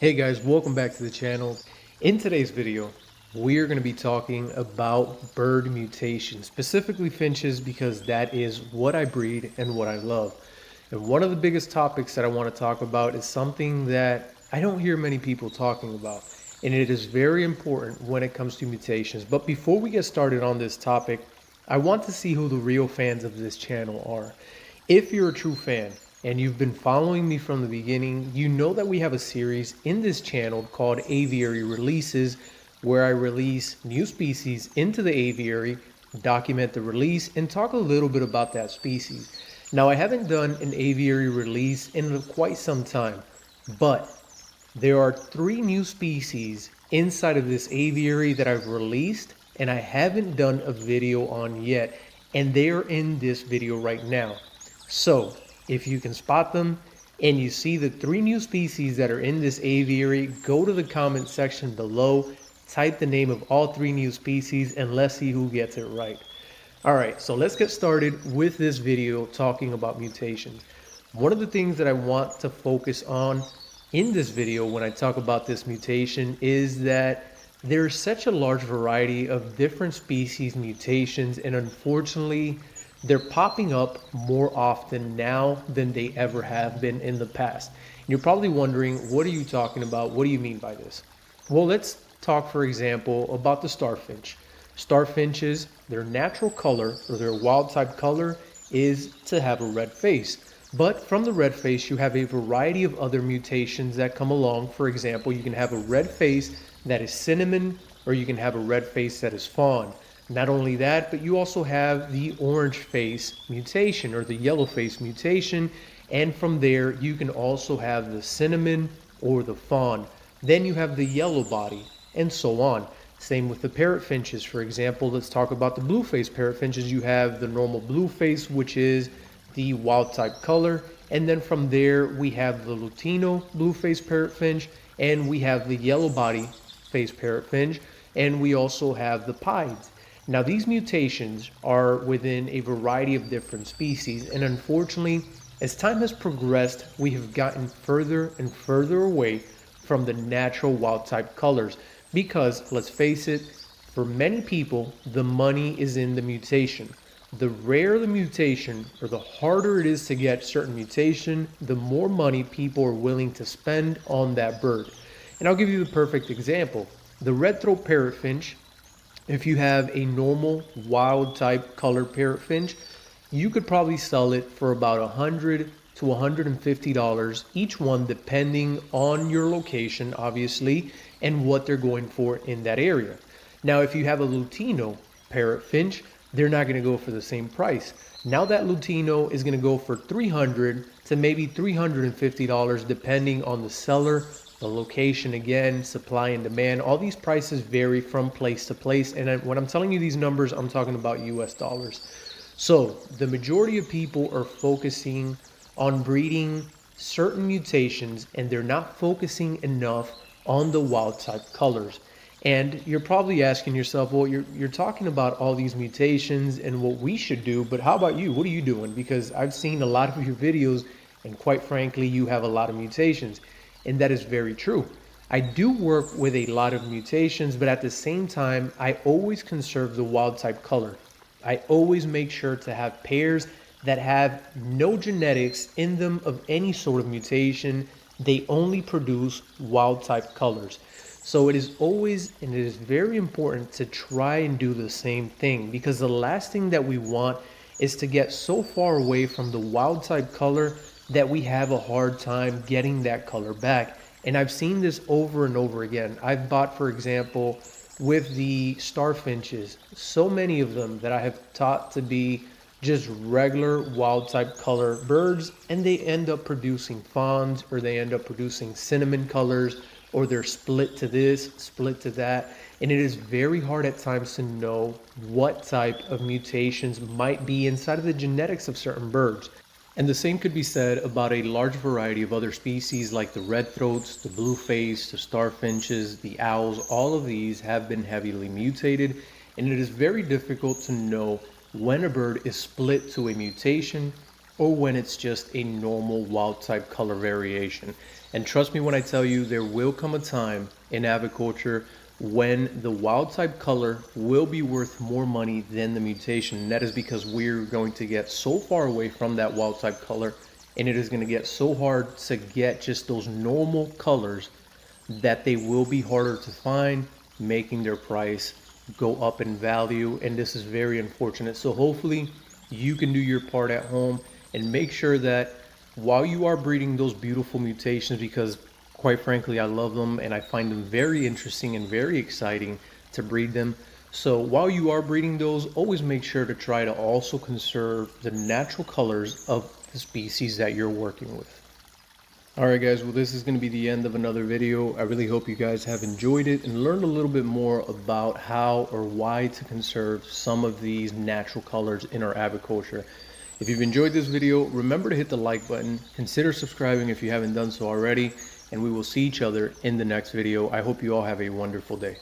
Hey guys, welcome back to the channel. In today's video, we are going to be talking about bird mutations, specifically finches, because that is what I breed and what I love. And one of the biggest topics that I want to talk about is something that I don't hear many people talking about, and it is very important when it comes to mutations. But before we get started on this topic, I want to see who the real fans of this channel are. If you're a true fan, and you've been following me from the beginning, you know that we have a series in this channel called Aviary Releases, where I release new species into the aviary, document the release, and talk a little bit about that species. Now, I haven't done an aviary release in quite some time, but there are 3 new species inside of this aviary that I've released, and I haven't done a video on yet, and they are in this video right now. So, if you can spot them and you see the 3 new species that are in this aviary, go to the comment section below, type the name of all 3 new species, and let's see who gets it right. Alright, so let's get started with this video talking about mutations. One of the things that I want to focus on in this video when I talk about this mutation is that there's such a large variety of different species mutations, and unfortunately they're popping up more often now than they ever have been in the past. You're probably wondering, what are you talking about? What do you mean by this? Well, let's talk, for example, about the starfinch. Starfinches, their natural color or their wild type color is to have a red face. But from the red face, you have a variety of other mutations that come along. For example, you can have a red face that is cinnamon, or you can have a red face that is fawn. Not only that, but you also have the orange face mutation or the yellow face mutation. And from there, you can also have the cinnamon or the fawn. Then you have the yellow body and so on. Same with the parrot finches. For example, let's talk about the blue face parrot finches. You have the normal blue face, which is the wild type color. And then from there, we have the Lutino blue face parrot finch, and we have the yellow body face parrot finch, and we also have the pieds. Now, these mutations are within a variety of different species, and unfortunately, as time has progressed, we have gotten further and further away from the natural wild type colors because, let's face it, for many people, the money is in the mutation. The rarer the mutation, or the harder it is to get certain mutation, the more money people are willing to spend on that bird. And I'll give you the perfect example. The red-throat parrotfinch, if you have a normal wild type colored parrotfinch, you could probably sell it for about $100 to $150 each one, depending on your location, obviously, and what they're going for in that area. Now, if you have a Lutino parrotfinch, they're not going to go for the same price. Now that Lutino is going to go for $300 to maybe $350, depending on the seller, the location, again, supply and demand. All these prices vary from place to place. And when I'm telling you these numbers, I'm talking about US dollars. So the majority of people are focusing on breeding certain mutations, and they're not focusing enough on the wild type colors. And you're probably asking yourself, well, you're talking about all these mutations and what we should do, but how about you? What are you doing? Because I've seen a lot of your videos, and quite frankly, you have a lot of mutations. And that is very true. I do work with a lot of mutations, but at the same time, I always conserve the wild type color. I always make sure to have pairs that have no genetics in them of any sort of mutation. They only produce wild type colors. So it is always, and it is very important to try and do the same thing, because the last thing that we want is to get so far away from the wild type color that we have a hard time getting that color back. And I've seen this over and over again. I've bought, for example, with the starfinches, so many of them that I have taught to be just regular wild type color birds, and they end up producing fawns, or they end up producing cinnamon colors, or they're split to this, split to that. And it is very hard at times to know what type of mutations might be inside of the genetics of certain birds. And the same could be said about a large variety of other species like the red throats, the blue face, the starfinches, the owls. All of these have been heavily mutated, and it is very difficult to know when a bird is split to a mutation or when it's just a normal wild type color variation. And trust me when I tell you, there will come a time in aviculture when the wild type color will be worth more money than the mutation. And that is because we're going to get so far away from that wild type color, and it is going to get so hard to get just those normal colors that they will be harder to find, making their price go up in value. And this is very unfortunate. So hopefully you can do your part at home and make sure that while you are breeding those beautiful mutations, because quite frankly I love them and I find them very interesting and very exciting to breed them, so while you are breeding those, always make sure to try to also conserve the natural colors of the species that you're working with. Alright guys, well this is going to be the end of another video. I really hope you guys have enjoyed it and learned a little bit more about how or why to conserve some of these natural colors in our aviculture. If you've enjoyed this video, remember to hit the like button, consider subscribing if you haven't done so already, and we will see each other in the next video. I hope you all have a wonderful day.